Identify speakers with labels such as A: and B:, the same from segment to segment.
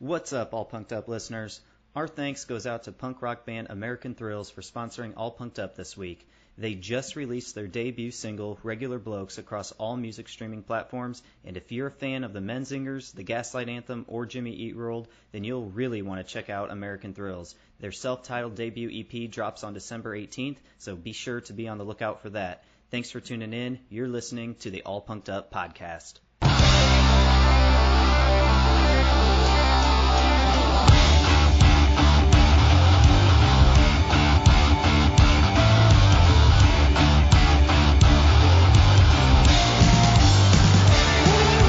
A: What's up, All Punked Up listeners? Our thanks goes out to punk rock band American Thrills for sponsoring All Punked Up this week. They just released their debut single, Regular Blokes, across all music streaming platforms, and if you're a fan of the Menzingers, the Gaslight Anthem, or Jimmy Eat World, then you'll really want to check out American Thrills. Their self-titled debut EP drops on December 18th, so be sure to be on the lookout for that. Thanks for tuning in. You're listening to the All Punked Up podcast.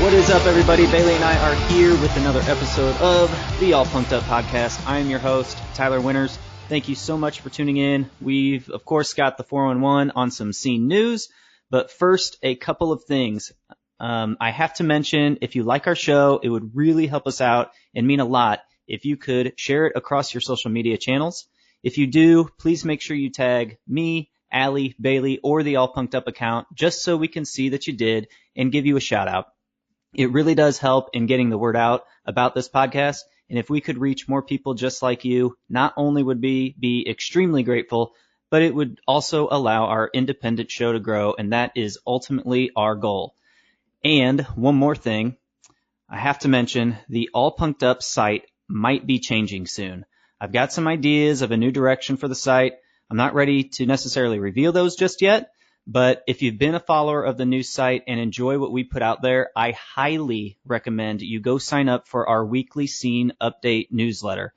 A: What is up, everybody? Bailey and I are here with another episode of the All Punked Up podcast. I am your host, Tyler Winters. Thank you so much for tuning in. We've, of course, got the 411 on some scene news, but first, a couple of things. I have to mention, if you like our show, it would really help us out and mean a lot if you could share it across your social media channels. If you do, please make sure you tag me, Allie, Bailey, or the All Punked Up account, just so we can see that you did and give you a shout out. It really does help in getting the word out about this podcast, and if we could reach more people just like you, not only would we be extremely grateful, but it would also allow our independent show to grow, and that is ultimately our goal. And one more thing, I have to mention, the All Punked Up site might be changing soon. I've got some ideas of a new direction for the site. I'm not ready to necessarily reveal those just yet, but if you've been a follower of the new site and enjoy what we put out there, I highly recommend you go sign up for our weekly scene update newsletter.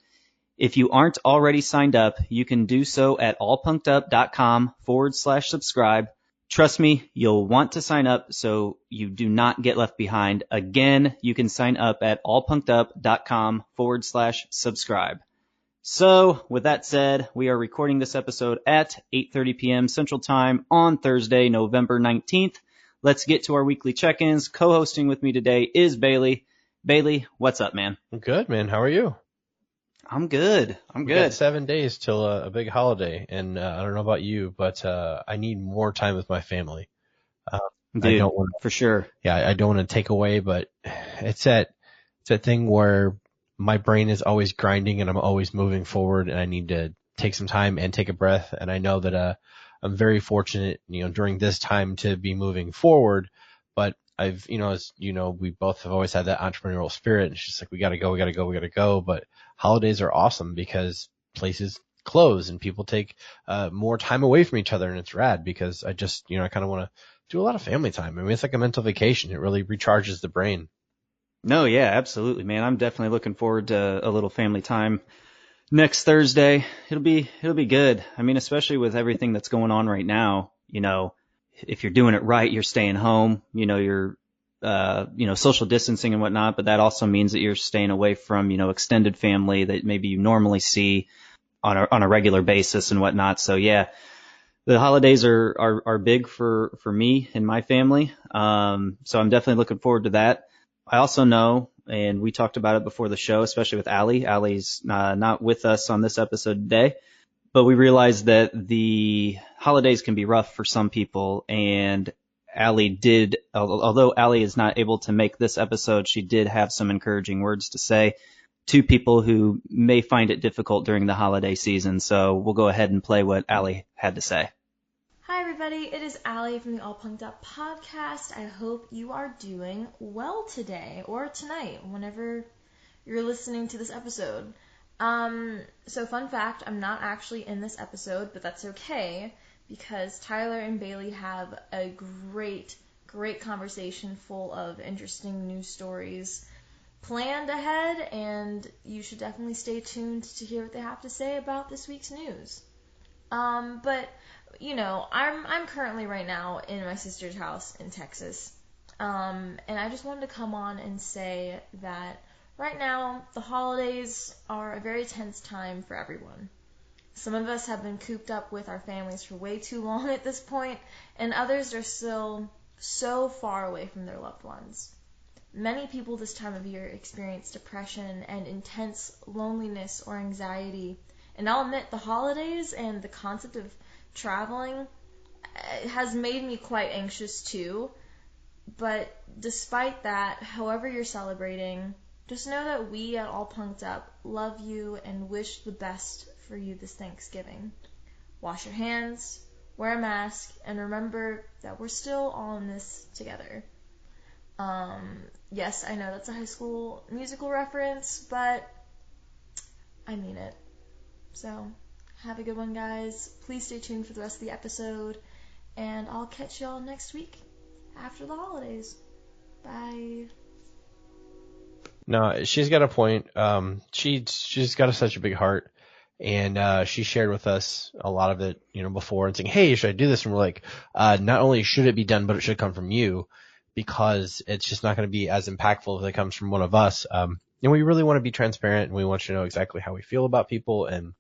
A: If you aren't already signed up, you can do so at allpunkedup.com/subscribe. Trust me, you'll want to sign up so you do not get left behind. Again, you can sign up at allpunkedup.com/subscribe. So, with that said, we are recording this episode at 8:30 p.m. Central Time on Thursday, November 19th. Let's get to our weekly check-ins. Co-hosting with me today is Bailey. Bailey, what's up, man?
B: I'm good, man. How are you?
A: I'm good.
B: We got 7 days till a big holiday, and I don't know about you, but I need more time with my family.
A: Dude,
B: I don't want
A: for sure.
B: Yeah, I don't want to take away, but it's that thing where my brain is always grinding and I'm always moving forward, and I need to take some time and take a breath. And I know that I'm very fortunate, during this time to be moving forward. But I've, as we both have always had that entrepreneurial spirit. It's just like, we got to go. But holidays are awesome because places close and people take more time away from each other, and it's rad because I just, I kind of want to do a lot of family time. I mean, it's like a mental vacation. It really recharges the brain.
A: No, yeah, absolutely, man. I'm definitely looking forward to a little family time next Thursday. It'll be good. I mean, especially with everything that's going on right now, if you're doing it right, you're staying home, you're, social distancing and whatnot, but that also means that you're staying away from, extended family that maybe you normally see on a regular basis and whatnot. So yeah, the holidays are big for me and my family. So I'm definitely looking forward to that. I also know, and we talked about it before the show, especially with Allie. Allie's not with us on this episode today, but we realized that the holidays can be rough for some people, and Allie did, although Allie is not able to make this episode, she did have some encouraging words to say to people who may find it difficult during the holiday season. So we'll go ahead and play what Allie had to say.
C: Hi everybody, it is Allie from the All Punked Up podcast. I hope you are doing well today or tonight, whenever you're listening to this episode. So fun fact, I'm not actually in this episode, but that's okay because Tyler and Bailey have a great conversation full of interesting news stories planned ahead, and you should definitely stay tuned to hear what they have to say about this week's news. But I'm currently right now in my sister's house in Texas. And I just wanted to come on and say that right now the holidays are a very tense time for everyone. Some of us have been cooped up with our families for way too long at this point, and others are still so far away from their loved ones. Many people this time of year experience depression and intense loneliness or anxiety. And I'll admit, the holidays and the concept of traveling has made me quite anxious too. But despite that, however you're celebrating, just know that we at All Punked Up love you and wish the best for you this Thanksgiving. Wash your hands, wear a mask, and remember that we're still all in this together. Yes, I know that's a high school musical reference, but I mean it. So, have a good one, guys. Please stay tuned for the rest of the episode, and I'll catch y'all next week after the holidays. Bye.
B: No, she's got a point. She's got such a big heart, and she shared with us a lot of it, before, and saying, "Hey, should I do this?" And we're like, not only should it be done, but it should come from you, because it's just not going to be as impactful if it comes from one of us. And we really want to be transparent, and we want you to know exactly how we feel about people, and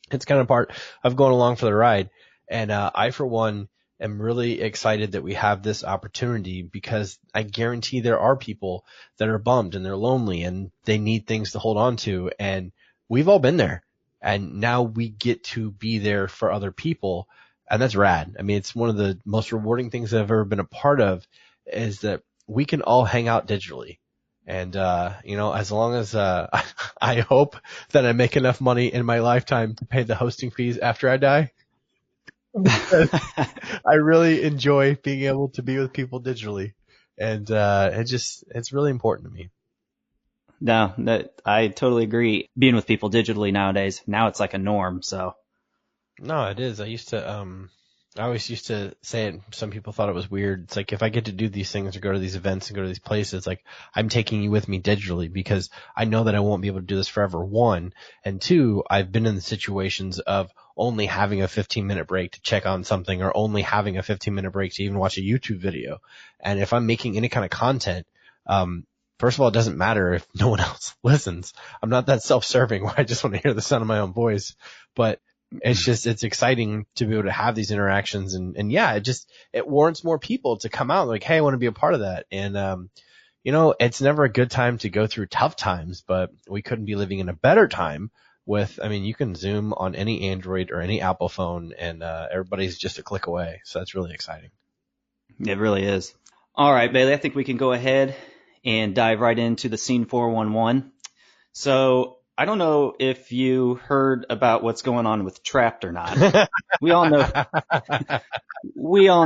B: it's kind of part of going along for the ride. And I, for one, am really excited that we have this opportunity, because I guarantee there are people that are bummed and they're lonely and they need things to hold on to. And we've all been there, and now we get to be there for other people. And that's rad. I mean, it's one of the most rewarding things I've ever been a part of, is that we can all hang out digitally. And, as long as, I hope that I make enough money in my lifetime to pay the hosting fees after I die. I really enjoy being able to be with people digitally, and it's really important to me.
A: No, I totally agree. Being with people digitally nowadays, now it's like a norm. So
B: no, it is. I always used to say it. Some people thought it was weird. It's like, if I get to do these things or go to these events and go to these places, like, I'm taking you with me digitally, because I know that I won't be able to do this forever. One, and two, I've been in the situations of only having a 15-minute break to check on something, or only having a 15-minute break to even watch a YouTube video. And if I'm making any kind of content, first of all, it doesn't matter if no one else listens. I'm not that self-serving where I just want to hear the sound of my own voice, but it's exciting to be able to have these interactions, and yeah, it warrants more people to come out like, hey, I want to be a part of that. And, it's never a good time to go through tough times, but we couldn't be living in a better time you can Zoom on any Android or any Apple phone, and, everybody's just a click away. So that's really exciting.
A: it really is. All right, Bailey, I think we can go ahead and dive right into the Scene 411. So I don't know if you heard about what's going on with Trapt or not. We all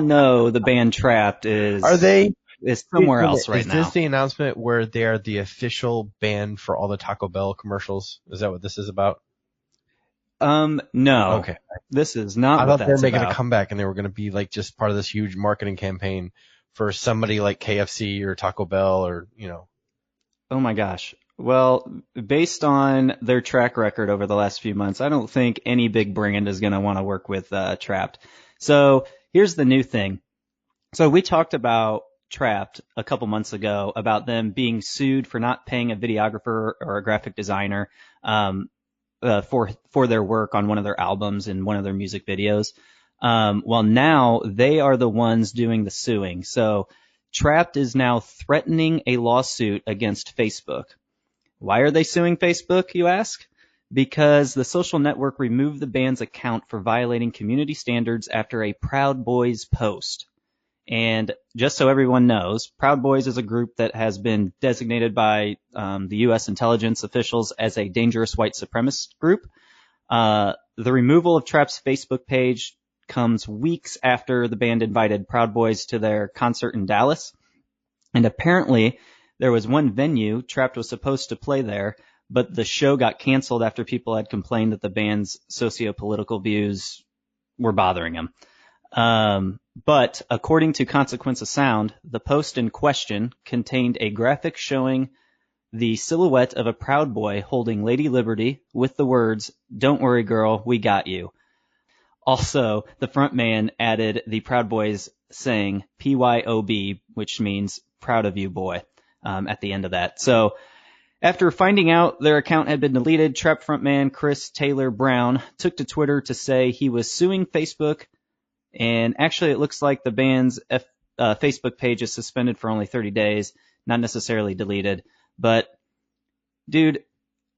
A: know the band Trapt is somewhere else right now.
B: Is this the announcement where they are the official band for all the Taco Bell commercials? Is that what this is about?
A: No.
B: Okay.
A: This is not.
B: I
A: what
B: thought they were making
A: about.
B: a comeback, and they were going to be like just part of this huge marketing campaign for somebody like KFC or Taco Bell, or
A: Oh my gosh. Well, based on their track record over the last few months, I don't think any big brand is going to want to work with Trapt. So here's the new thing. So we talked about Trapt a couple months ago, about them being sued for not paying a videographer or a graphic designer for their work on one of their albums and one of their music videos. Well, now they are the ones doing the suing. So Trapt is now threatening a lawsuit against Facebook. Why are they suing Facebook, you ask? Because the social network removed the band's account for violating community standards after a Proud Boys post. And just so everyone knows, Proud Boys is a group that has been designated by the U.S. intelligence officials as a dangerous white supremacist group. The removal of Trapt's Facebook page comes weeks after the band invited Proud Boys to their concert in Dallas. And apparently there was one venue Trapt was supposed to play there, but the show got canceled after people had complained that the band's socio-political views were bothering them. But according to Consequence of Sound, the post in question contained a graphic showing the silhouette of a Proud Boy holding Lady Liberty with the words, "Don't worry, girl, we got you." Also, the front man added the Proud Boys saying PYOB, which means proud of you, boy, at the end of that. So after finding out their account had been deleted, Trapt frontman Chris Taylor Brown took to Twitter to say he was suing Facebook. And actually, it looks like the band's Facebook page is suspended for only 30 days, not necessarily deleted. But, dude,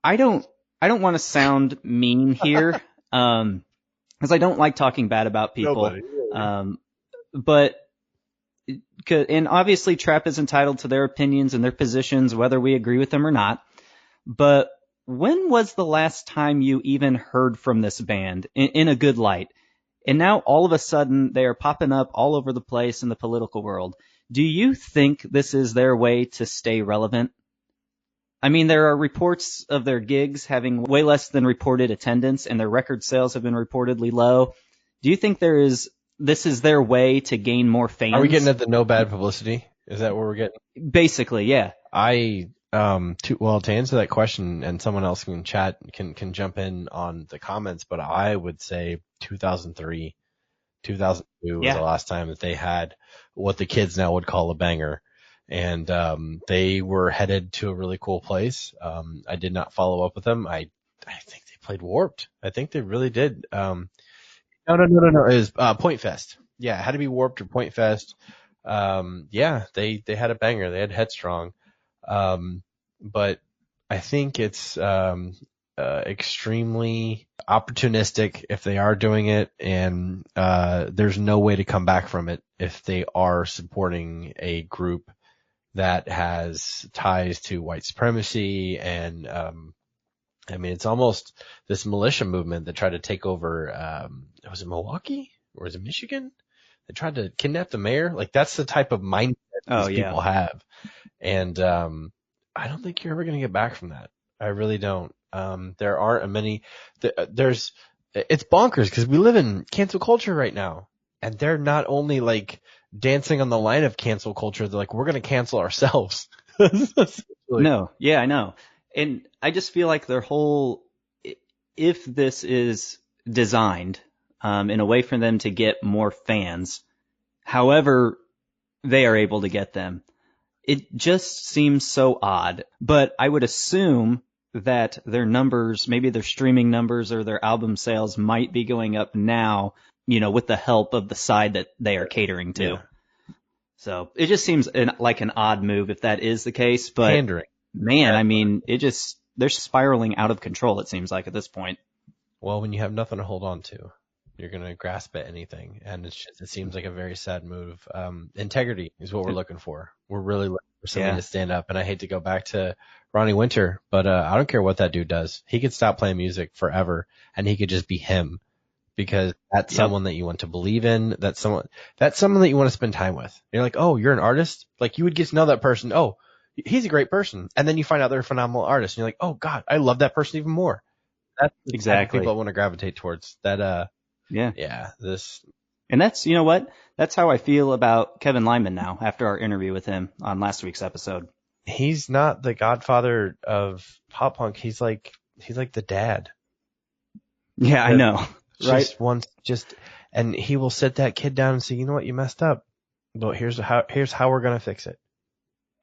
A: I don't want to sound mean here, because I don't like talking bad about people. But and obviously, Trapt is entitled to their opinions and their positions, whether we agree with them or not. but when was the last time you even heard from this band in a good light? And now all of a sudden they are popping up all over the place in the political world. Do you think this is their way to stay relevant? I mean, there are reports of their gigs having way less than reported attendance, and their record sales have been reportedly low. Do you think this is their way to gain more fans?
B: Are we getting at the no bad publicity? Is that what we're getting?
A: Basically, yeah.
B: To answer that question, and someone else can chat, can jump in on the comments, but I would say 2003, 2002 was the last time that they had what the kids now would call a banger. And, they were headed to a really cool place. I did not follow up with them. I think they played Warped. I think they really did. No. It was, Point Fest. Yeah, it had to be Warped or Point Fest. They had a banger. They had Headstrong. But I think it's, extremely opportunistic if they are doing it, and, there's no way to come back from it if they are supporting a group that has ties to white supremacy. And, I mean, it's almost this militia movement that tried to take over, was it Milwaukee or was it Michigan? They tried to kidnap the mayor. Like, that's the type of mindset these people have. And, I don't think you're ever going to get back from that. I really don't. There aren't many, it's bonkers because we live in cancel culture right now, and they're not only like dancing on the line of cancel culture, they're like, we're going to cancel ourselves.
A: No. Yeah, I know. And I just feel like their whole, if this is designed, in a way for them to get more fans, however they are able to get them, it just seems so odd. But I would assume that their numbers, maybe their streaming numbers or their album sales might be going up now, with the help of the side that they are catering to. Yeah. So it just seems like an odd move if that is the case. But
B: pandering.
A: Man, I mean, they're spiraling out of control, it seems like, at this point.
B: Well, when you have nothing to hold on to, you're going to grasp at anything. And it seems like a very sad move. Integrity is what we're looking for. We're really looking for somebody to stand up. And I hate to go back to Ronnie Winter, but I don't care what that dude does. He could stop playing music forever, and he could just be him, because that's someone that you want to believe in. That's someone that you want to spend time with. And you're like, oh, you're an artist? Like, you would get to know that person. Oh, he's a great person. And then you find out they're a phenomenal artist, and you're like, oh God, I love that person even more. That's exactly people I want to gravitate towards. That,
A: And that's, you know what? That's how I feel about Kevin Lyman now after our interview with him on last week's episode.
B: He's not the godfather of pop punk. He's like the dad.
A: Yeah, I know. Right?
B: And he will sit that kid down and say, you know what, you messed up. Well, here's how we're going to fix it.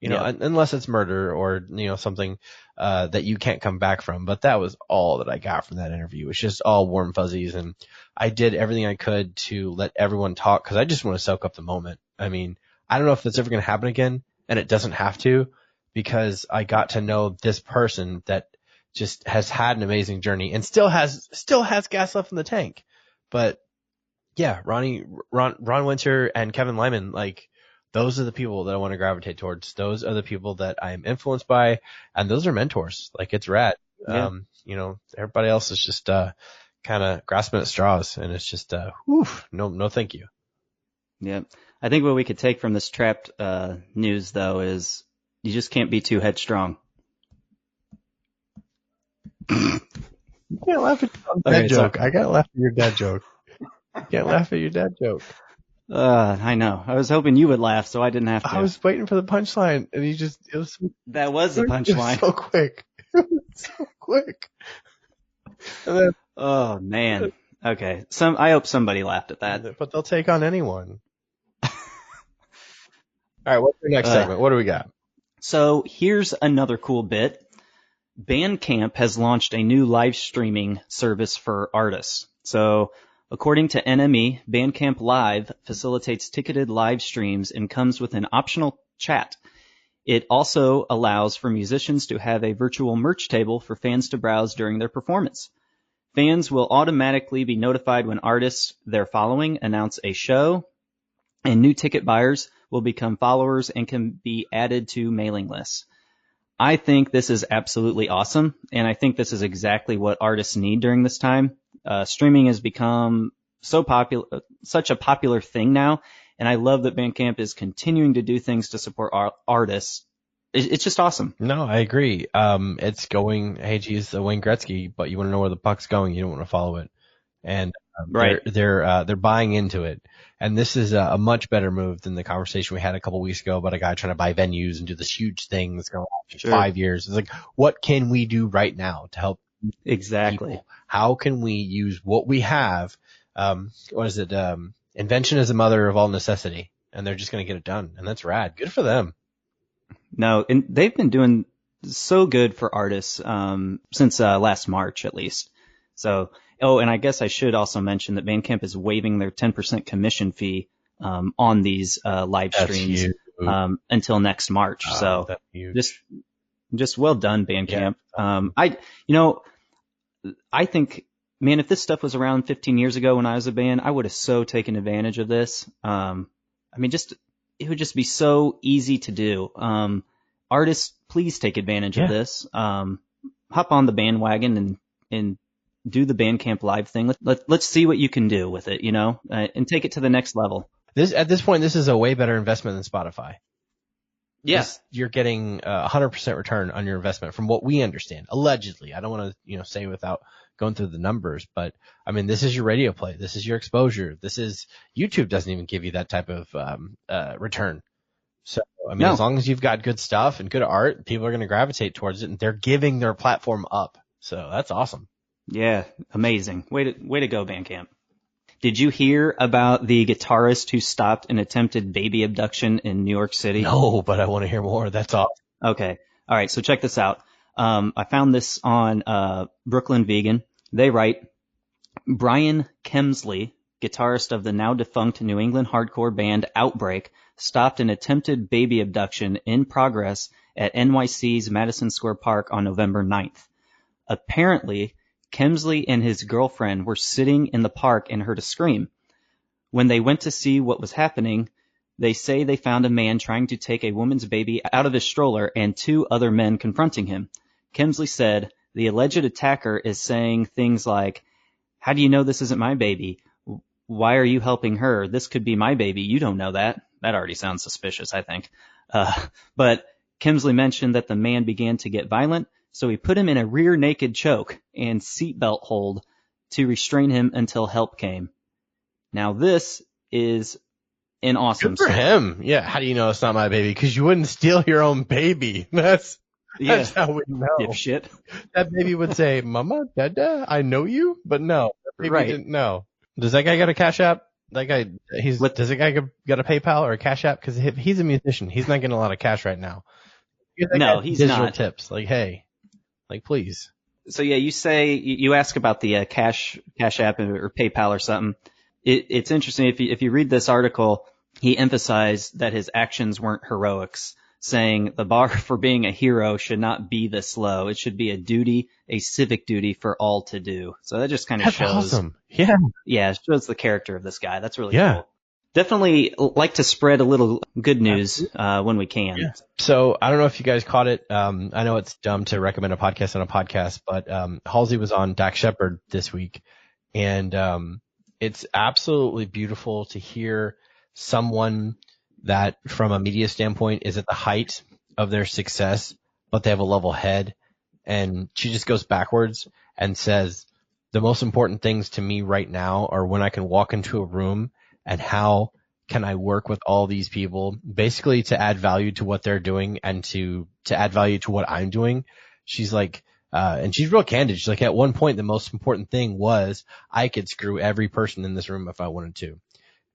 B: Unless it's murder or, something, that you can't come back from. But that was all that I got from that interview. It's just all warm fuzzies. And I did everything I could to let everyone talk, because I just want to soak up the moment. I mean, I don't know if that's ever going to happen again, and it doesn't have to, because I got to know this person that just has had an amazing journey and still has gas left in the tank. But yeah, Ron Winter and Kevin Lyman, like, those are the people that I want to gravitate towards. Those are the people that I am influenced by, and those are mentors. Like, it's rad. Yeah. Everybody else is just kind of grasping at straws, and it's just no thank you.
A: Yeah. I think what we could take from this Trapt news, though, is you just can't be too headstrong.
B: You can't laugh at your dad joke. I gotta laugh at your dad joke. You can't laugh at your dad joke.
A: I know. I was hoping you would laugh, so I didn't have to.
B: I was waiting for the punchline, and
A: that was the punchline.
B: So quick. So quick. Then,
A: oh man. Okay. I hope somebody laughed at that.
B: But they'll take on anyone. All right. What's your next segment? What do we got?
A: So here's another cool bit. Bandcamp has launched a new live streaming service for artists. So, according to NME, Bandcamp Live facilitates ticketed live streams and comes with an optional chat. It also allows for musicians to have a virtual merch table for fans to browse during their performance. Fans will automatically be notified when artists they're following announce a show, and new ticket buyers will become followers and can be added to mailing lists. I think this is absolutely awesome, and I think this is exactly what artists need during this time. Streaming has become such a popular thing now, and I love that Bandcamp is continuing to do things to support artists. It's just awesome.
B: No, I agree. It's going, hey, geez, Wayne Gretzky, but you want to know where the puck's going. You don't want to follow it. And
A: Right.
B: they're buying into it. And this is a much better move than the conversation we had a couple weeks ago about a guy trying to buy venues and do this huge thing that's going to last
A: Sure.
B: 5 years. It's like, what can we do right now to help
A: Exactly.
B: people? How can we use what we have? What is it? Invention is the mother of all necessity, and they're just going to get it done. And that's rad. Good for them.
A: No, and they've been doing so good for artists since last March, at least. So, and I guess I should also mention that Bandcamp is waiving their 10% commission fee on these live
B: That's
A: streams
B: huge.
A: until next March. So
B: That's huge.
A: just well done, Bandcamp. I think, man, if this stuff was around 15 years ago when I was a band, I would have so taken advantage of this. It would just be so easy to do. Artists, please take advantage of this. Hop on the bandwagon and do the Bandcamp live thing. Let's see what you can do with it, and take it to the next level.
B: At this point, this is a way better investment than Spotify.
A: Yes.
B: You're getting 100% return on your investment from what we understand. Allegedly. I don't want to, say without going through the numbers, but I mean, this is your radio play. This is your exposure. YouTube doesn't even give you that type of, return. So,
A: No.
B: As long as you've got good stuff and good art, people are going to gravitate towards it, and they're giving their platform up. So that's awesome.
A: Yeah. Amazing. Way to go, Bandcamp. Did you hear about the guitarist who stopped an attempted baby abduction in New York City?
B: No, but I want to hear more. That's awesome.
A: Okay. All right. So check this out. I found this on Brooklyn Vegan. They write, Brian Kemsley, guitarist of the now defunct New England hardcore band Outbreak, stopped an attempted baby abduction in progress at NYC's Madison Square Park on November 9th. Apparently, Kemsley and his girlfriend were sitting in the park and heard a scream. When they went to see what was happening, they say they found a man trying to take a woman's baby out of his stroller and two other men confronting him. Kemsley said, the alleged attacker is saying things like, how do you know this isn't my baby? Why are you helping her? This could be my baby. You don't know that. That already sounds suspicious, I think. But Kemsley mentioned that the man began to get violent, so he put him in a rear naked choke and seatbelt hold to restrain him until help came. Now this is an awesome
B: Good for
A: story.
B: him. Yeah. How do you know it's not my baby? Because you wouldn't steal your own baby. That's how we know.
A: Dipshit.
B: That baby would say, Mama, Dada, I know you, but no, that baby
A: Right.
B: didn't know. Does that guy got a Cash App? Does that guy got a PayPal or a Cash App? Because if he's a musician, he's not getting a lot of cash right now.
A: No, he's
B: digital
A: not.
B: tips. Like, hey, please.
A: So yeah, you ask about the Cash App or PayPal or something. It's interesting if you read this article, he emphasized that his actions weren't heroics, saying the bar for being a hero should not be this low. It should be a civic duty for all to do. So that just kind of
B: That's
A: shows.
B: awesome. Yeah.
A: Yeah, it shows the character of this guy. That's really
B: Yeah.
A: cool. Definitely like to spread a little good news when we can.
B: Yeah. So I don't know if you guys caught it. I know it's dumb to recommend a podcast on a podcast, but Halsey was on Dak Shepard this week, and it's absolutely beautiful to hear someone that, from a media standpoint, is at the height of their success, but they have a level head. And she just goes backwards and says, the most important things to me right now are when I can walk into a room and how can I work with all these people, basically to add value to what they're doing and to add value to what I'm doing. She's like, and she's real candid. She's like, at one point, the most important thing was I could screw every person in this room if I wanted to.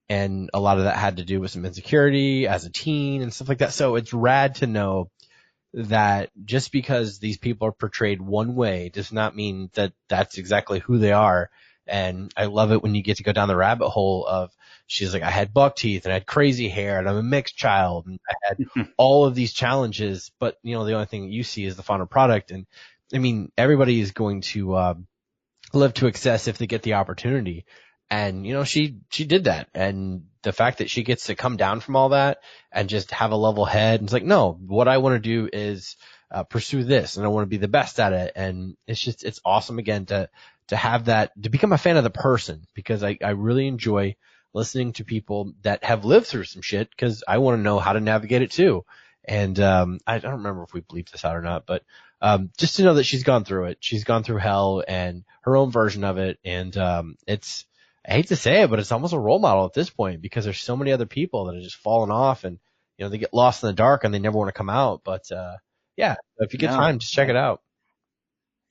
B: And a lot of that had to do with some insecurity as a teen and stuff like that. So it's rad to know that just because these people are portrayed one way does not mean that that's exactly who they are. And I love it when you get to go down the rabbit hole of, she's like, I had buck teeth and I had crazy hair and I'm a mixed child and I had all of these challenges, but the only thing that you see is the final product. And I mean, everybody is going to live to excess if they get the opportunity. And, she did that. And the fact that she gets to come down from all that and just have a level head, and it's like, no, what I want to do is pursue this and I want to be the best at it. And it's awesome again to have that, to become a fan of the person, because I really enjoy listening to people that have lived through some shit, because I want to know how to navigate it too. And I don't remember if we bleeped this out or not, but just to know that she's gone through it. She's gone through hell and her own version of it. And it's, I hate to say it, but it's almost a role model at this point, because there's so many other people that have just fallen off and, you know, they get lost in the dark and they never want to come out. But yeah, if you get time, just check it out.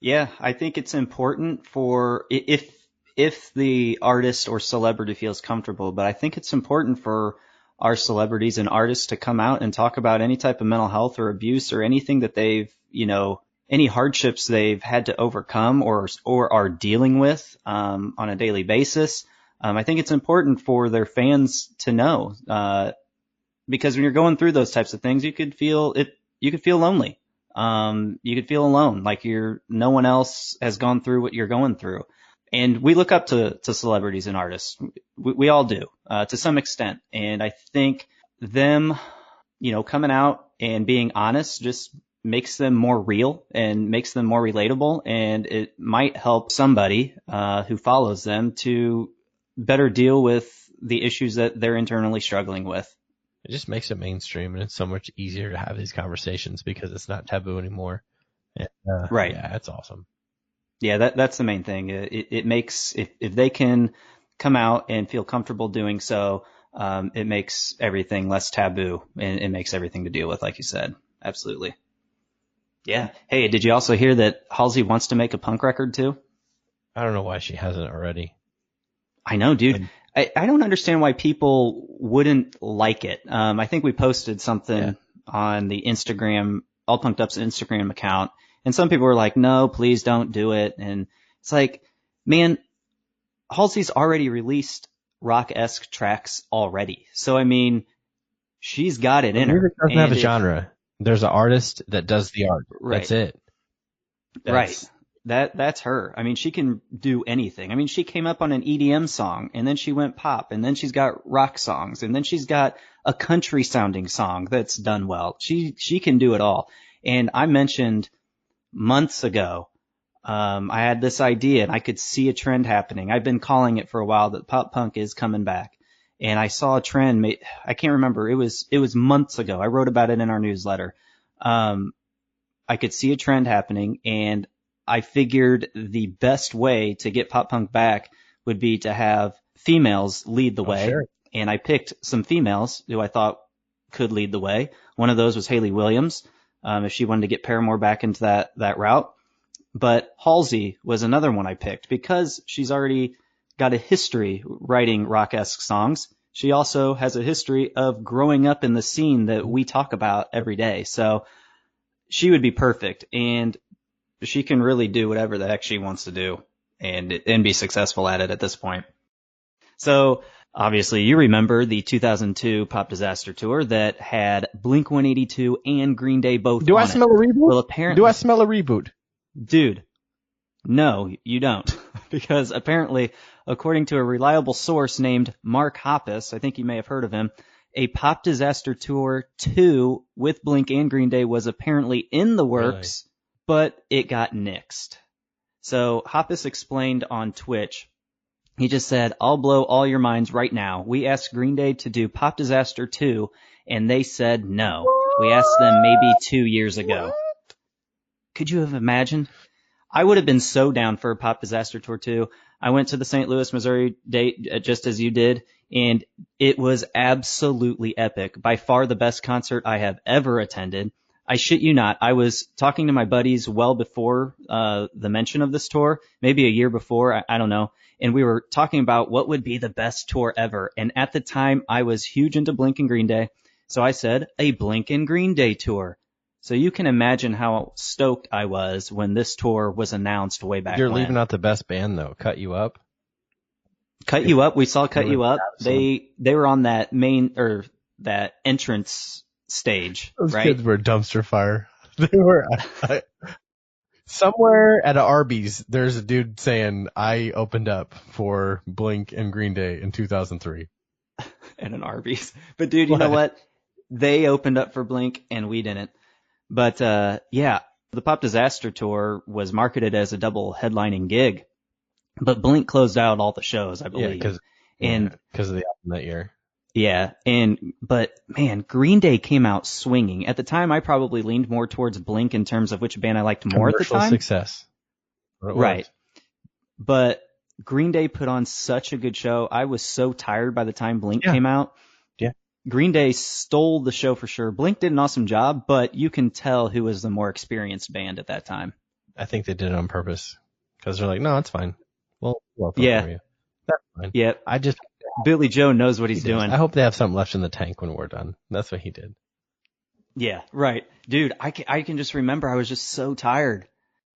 A: Yeah, I think it's important for if the artist or celebrity feels comfortable, but I think it's important for our celebrities and artists to come out and talk about any type of mental health or abuse or anything that they've, you know, any hardships they've had to overcome or are dealing with on a daily basis. I think it's important for their fans to know, because when you're going through those types of things, you could feel lonely. You could feel alone, like no one else has gone through what you're going through. And we look up to celebrities and artists. We all do, to some extent. And I think them, you know, coming out and being honest just makes them more real and makes them more relatable. And it might help somebody, who follows them to better deal with the issues that they're internally struggling with.
B: It just makes it mainstream, and it's so much easier to have these conversations because it's not taboo anymore. And,
A: right.
B: Yeah, it's awesome.
A: Yeah, that's the main thing. It makes, if they can come out and feel comfortable doing so, it makes everything less taboo, and it makes everything to deal with, like you said. Absolutely. Yeah. Hey, did you also hear that Halsey wants to make a punk record too?
B: I don't know why she hasn't already.
A: I know, dude. I don't understand why people wouldn't like it. I think we posted something on the Instagram, All Punked Up's Instagram account, and some people were like, no, please don't do it. And it's like, man, Halsey's already released rock-esque tracks already. So, I mean, she's got it in her.
B: Music doesn't have a genre. There's an artist that does the art.
A: Right.
B: That's it.
A: Right. That's her. I mean, she can do anything. I mean, she came up on an EDM song, and then she went pop, and then she's got rock songs, and then she's got a country sounding song that's done well. She can do it all. And I mentioned months ago, I had this idea, and I could see a trend happening. I've been calling it for a while that pop punk is coming back. And I saw a trend. I can't remember. It was months ago. I wrote about it in our newsletter. I could see a trend happening, and I figured the best way to get pop punk back would be to have females lead the way.
B: Sure.
A: And I picked some females who I thought could lead the way. One of those was Haley Williams, if she wanted to get Paramore back into that route. But Halsey was another one I picked because she's already got a history writing rock-esque songs. She also has a history of growing up in the scene that we talk about every day. So she would be perfect. And she can really do whatever the heck she wants to do and be successful at it at this point. So obviously you remember the 2002 Pop Disaster Tour that had blink-182 and Green Day both
B: Do
A: on
B: I smell a reboot?
A: Well, apparently,
B: Do I smell a reboot?
A: Dude, no, you don't. Because apparently, according to a reliable source named Mark Hoppus, I think you may have heard of him, a Pop Disaster Tour 2 with Blink and Green Day was apparently in the works. Really? But it got nixed. So Hoppus explained on Twitch, he just said, I'll blow all your minds right now. We asked Green Day to do Pop Disaster 2, and they said no. We asked them maybe 2 years ago. Could you have imagined? I would have been so down for Pop Disaster Tour 2. I went to the St. Louis, Missouri date just as you did, and it was absolutely epic. By far the best concert I have ever attended. I shit you not. I was talking to my buddies well before the mention of this tour, maybe a year before, I don't know. And we were talking about what would be the best tour ever. And at the time, I was huge into Blink and Green Day. So I said, a Blink and Green Day tour. So you can imagine how stoked I was when this tour was announced way back
B: You're
A: when.
B: leaving out the best band, though. Cut You Up.
A: Cut You Up. We saw Cut You Up. They were on that that entrance stage,
B: Those
A: right?
B: kids were a dumpster fire. They were somewhere at an Arby's. There's a dude saying, "I opened up for Blink and Green Day in 2003."
A: At an Arby's, but dude, you know what? They opened up for Blink and we didn't. But yeah, the Pop Disaster Tour was marketed as a double headlining gig, but Blink closed out all the shows, I
B: Yeah,
A: believe.
B: because
A: And
B: of the album that year.
A: yeah, but man, Green Day came out swinging. At the time, I probably leaned more towards Blink in terms of which band I liked more at the
B: Commercial
A: time.
B: success. What it
A: Right.
B: was.
A: But Green Day put on such a good show. I was so tired by the time Blink
B: Yeah.
A: came out.
B: Yeah.
A: Green Day stole the show for sure. Blink did an awesome job, but you can tell who was the more experienced band at that time.
B: I think they did it on purpose because they're like, no, it's fine. We'll open
A: Yeah.
B: for you. That's fine.
A: Yeah.
B: I just
A: Billy Joe knows what he's
B: he does.
A: doing.
B: I hope they have something left in the tank when we're done. That's what he did.
A: Yeah, right. Dude, I can just remember I was just so tired.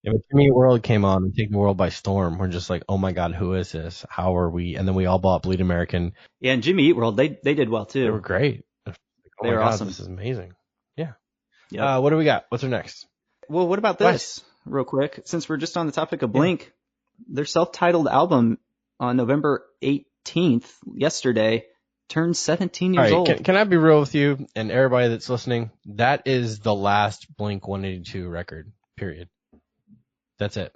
B: Yeah, but Jimmy Eat World came on and taking the world by storm. We're just like, oh my God, who is this? How are we? And then we all bought Bleed American.
A: Yeah, and Jimmy Eat World, they did well too.
B: They were great. Like, oh
A: They
B: my
A: were
B: God,
A: awesome.
B: this is amazing. Yeah.
A: Yep.
B: What do we got? What's our next?
A: Well, what about
B: What?
A: this, real quick? Since we're just on the topic of Blink, their self-titled album on November 18th, yesterday, turned 17 years
B: All right,
A: old.
B: can I be real with you and everybody that's listening? That is the last Blink-182 record, period. That's it.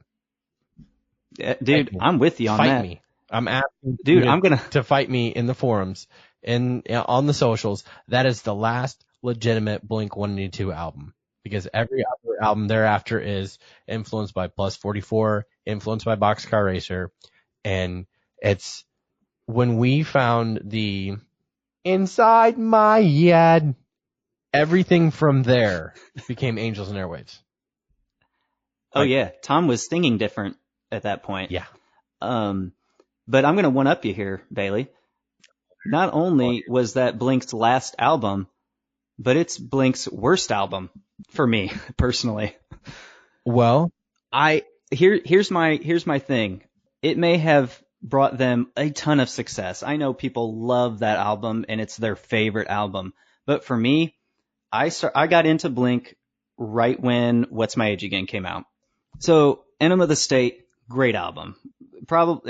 A: Yeah, dude, I'm with you on
B: Fight
A: that.
B: me. I'm asking
A: Dude,
B: you
A: I'm gonna.
B: to fight me in the forums and on the socials. That is the last legitimate Blink-182 album, because every other album thereafter is influenced by Plus 44, influenced by Boxcar Racer, and it's when we found the Inside My Head, everything from there became Angels and Airwaves.
A: Oh yeah, Tom was singing different at that point.
B: Yeah.
A: But I'm gonna one up you here, Bailey. Not only was that Blink's last album, but it's Blink's worst album for me personally.
B: Well,
A: Here's my thing. It may have brought them a ton of success. I know people love that album and it's their favorite album. But for me, I got into Blink right when What's My Age Again came out. So Enema of the State, great album. For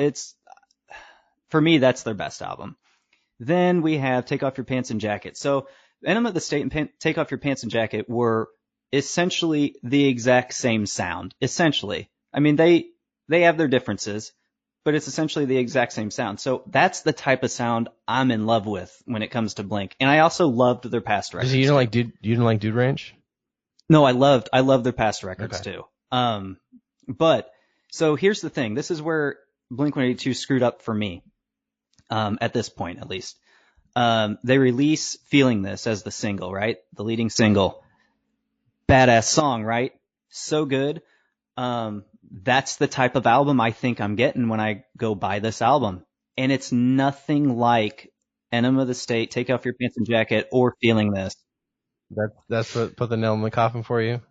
A: me, that's their best album. Then we have Take Off Your Pants and Jacket. So Enema of the State and Take Off Your Pants and Jacket were essentially the exact same sound. Essentially. I mean, they have their differences, but it's essentially the exact same sound. So that's the type of sound I'm in love with when it comes to Blink. And I also loved their past records.
B: you didn't like Dude Ranch?
A: No, I loved their past records too. But so here's the thing. This is where Blink-182 screwed up for me. At this point, at least. They release Feeling This as the single, right? The leading single. Badass song, right? So good. That's the type of album I think I'm getting when I go buy this album. And it's nothing like Enema of the State, Take Off Your Pants and Jacket, or Feeling This.
B: That's what put the nail in the coffin for you?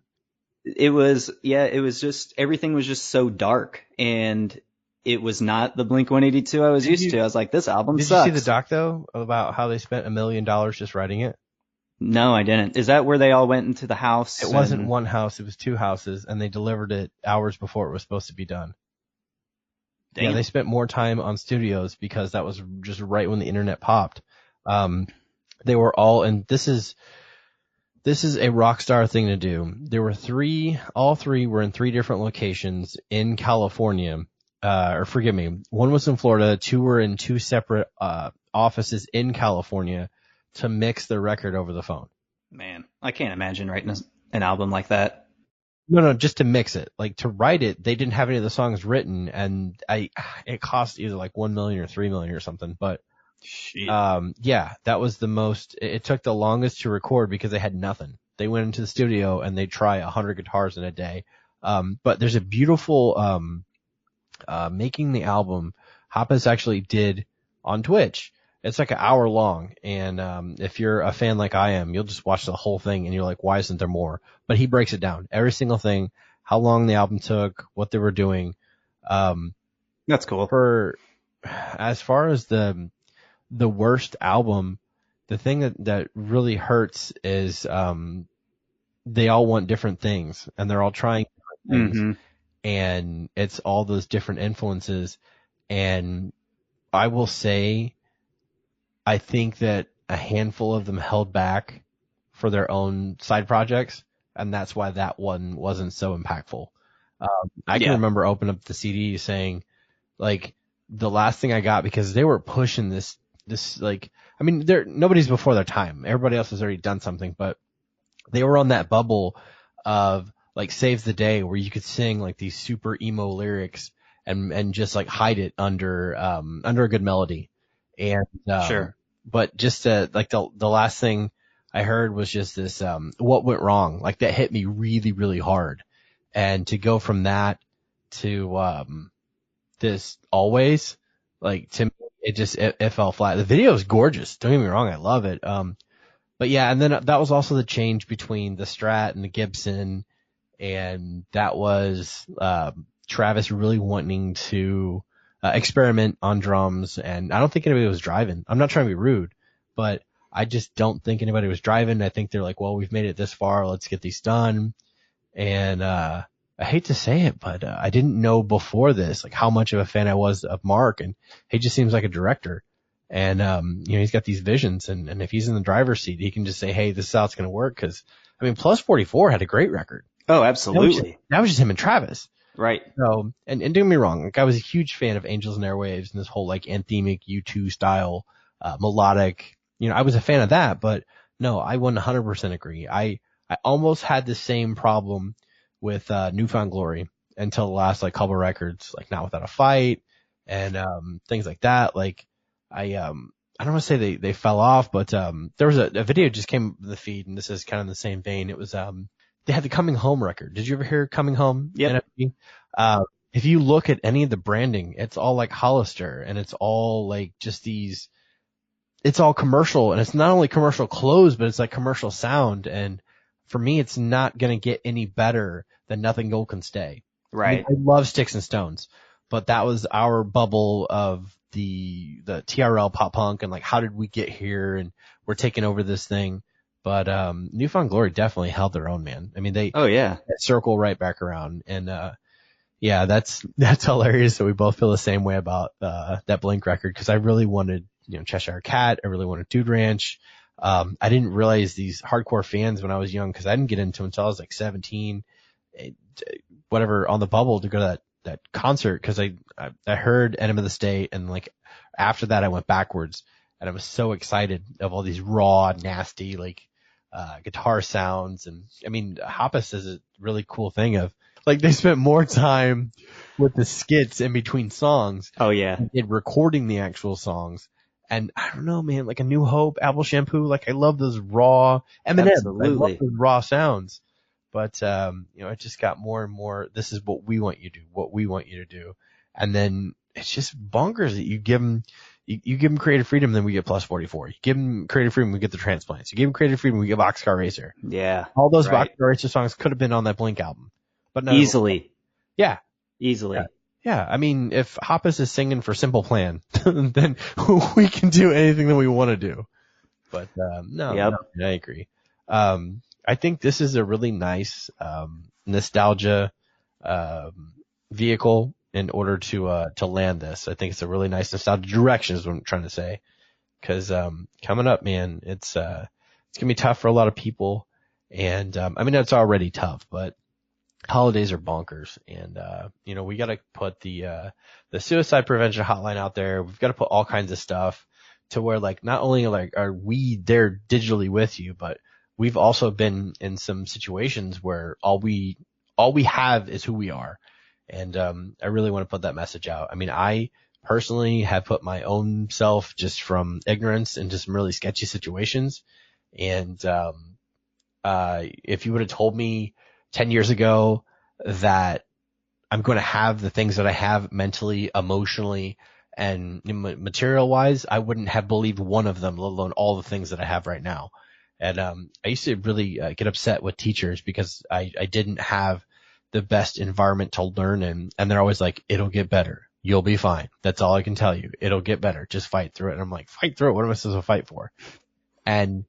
A: It was just, everything was just so dark. And it was not the Blink-182 I was used to. I was like, this album sucks.
B: Did you see the doc, though, about how they spent $1 million just writing it?
A: No, I didn't. Is that where they all went into the house?
B: It wasn't one house. It was two houses, and they delivered it hours before it was supposed to be done.
A: Damn.
B: Yeah, they spent more time on studios because that was just right when the internet popped. They were all, and this is a rock star thing to do. There were all three were in 3 different locations in California. Or forgive me, one was in Florida, 2 were in 2 separate offices in California to mix the record over the phone.
A: Man, I can't imagine writing an album like that.
B: No, just to mix it. Like, to write it, they didn't have any of the songs written, and it cost either like $1 million or $3 million or something. But yeah, that was the most. It took the longest to record because they had nothing. They went into the studio and they try 100 guitars in a day. But there's a beautiful making the album Hoppus actually did on Twitch. It's like an hour long, and if you're a fan like I am, you'll just watch the whole thing and you're like, why isn't there more? But he breaks it down, every single thing, how long the album took, what they were doing.
A: That's cool.
B: As far as the worst album, the thing that really hurts is they all want different things and they're all trying different things. Mm-hmm. And it's all those different influences. And I will say, I think that a handful of them held back for their own side projects, and that's why that one wasn't so impactful. I can
A: Yeah.
B: remember opening up the CD saying, like, the last thing I got, because they were pushing this like, I mean, nobody's before their time. Everybody else has already done something, but they were on that bubble of like Save the Day, where you could sing like these super emo lyrics and just like hide it under a good melody. And
A: Sure.
B: but just like the last thing I heard was just this What Went Wrong, like that hit me really, really hard. And to go from that to this Always, like, to me, it fell flat. The video is gorgeous, don't get me wrong, I love it. But yeah, and then that was also the change between the Strat and the Gibson, and that was Travis really wanting to experiment on drums, and I don't think anybody was driving. I'm not trying to be rude, but I just don't think anybody was driving. I think they're like, well, we've made it this far, let's get these done. And I hate to say it, but I didn't know before this like how much of a fan I was of Mark, and he just seems like a director. And you know, he's got these visions, and if he's in the driver's seat, he can just say, hey, this is how it's going to work. Because I mean, Plus 44 had a great record.
A: Oh, absolutely.
B: That was just him and Travis.
A: Right.
B: So, and don't get me wrong, like, I was a huge fan of Angels and Airwaves and this whole like anthemic U2 style, melodic, you know, I was a fan of that. But no, I 100% agree. I almost had the same problem with Newfound Glory until the last like couple records, like Not Without a Fight and things like that. Like, I don't want to say they fell off, but there was a video just came in the feed, and this is kind of in the same vein. It was they had the Coming Home record. Did you ever hear Coming Home?
A: Yep.
B: If you look at any of the branding, it's all like Hollister, and it's all like just these, it's all commercial, and it's not only commercial clothes, but it's like commercial sound. And for me, it's not going to get any better than Nothing Gold Can Stay.
A: Right.
B: I love Sticks and Stones, but that was our bubble of the TRL pop punk, and like, how did we get here? And we're taking over this thing. But Newfound Glory definitely held their own, man. I mean, they circle right back around. And yeah, that's hilarious that we both feel the same way about that Blink record, because I really wanted, you know, Cheshire Cat. I really wanted Dude Ranch. I didn't realize these hardcore fans when I was young, because I didn't get into them until I was like 17, whatever, on the bubble to go to that concert, because I heard Enema of the State, and like after that I went backwards, and I was so excited of all these raw, nasty, like guitar sounds. And I mean, Hoppus is a really cool thing of like, they spent more time with the skits in between songs.
A: Oh yeah.
B: In recording the actual songs. And I don't know, man, like A New Hope, Apple Shampoo, like I love those raw Eminem.
A: Absolutely.
B: I love those raw sounds. But you know, it just got more and more, this is what we want you to do, what we want you to do. And then it's just bonkers that you give them creative freedom, then we get Plus 44. You give them creative freedom, we get the Transplants. You give them creative freedom, we get Boxcar Racer.
A: Yeah.
B: All those Boxcar Racer songs could have been on that Blink album. But no.
A: Easily.
B: Yeah.
A: Easily.
B: Yeah. I mean, if Hoppus is singing for Simple Plan, then we can do anything that we want to do. But no, I agree. I think this is a really nice nostalgia vehicle in order to land this. I think it's a really nice nostalgia direction is what I'm trying to say. Cause coming up, man, it's gonna be tough for a lot of people. And I mean, it's already tough, but holidays are bonkers. And you know, we gotta put the suicide prevention hotline out there. We've got to put all kinds of stuff to where, like, not only like are we there digitally with you, but we've also been in some situations where all we have is who we are. And I really want to put that message out. I mean, I personally have put my own self just from ignorance into some really sketchy situations. And if you would have told me 10 years ago that I'm going to have the things that I have mentally, emotionally, and material wise, I wouldn't have believed one of them, let alone all the things that I have right now. And I used to really get upset with teachers because I didn't have the best environment to learn in. And they're always like, it'll get better. You'll be fine. That's all I can tell you. It'll get better. Just fight through it. And I'm like, fight through it? What am I supposed to fight for? And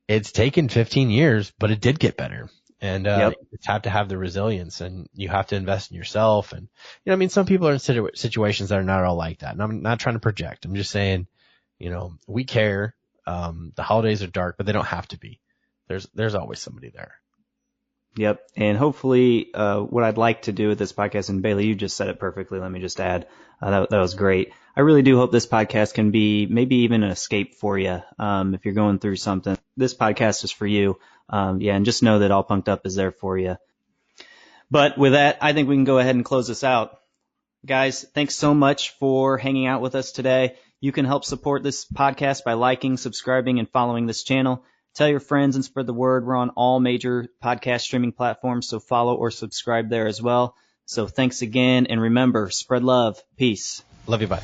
B: it's taken 15 years, but it did get better. And you just have to have the resilience, and you have to invest in yourself. And, you know, I mean, some people are in situations that are not all like that. And I'm not trying to project. I'm just saying, you know, we care. The holidays are dark, but they don't have to be. There's always somebody there.
A: Yep. And hopefully, what I'd like to do with this podcast, and Bailey, you just said it perfectly. Let me just add, that was great. I really do hope this podcast can be maybe even an escape for you. If you're going through something, this podcast is for you. And just know that All Punked Up is there for you. But with that, I think we can go ahead and close this out. Guys, thanks so much for hanging out with us today. You can help support this podcast by liking, subscribing, and following this channel. Tell your friends and spread the word. We're on all major podcast streaming platforms, so follow or subscribe there as well. So thanks again, and remember, spread love. Peace.
B: Love you. Bye.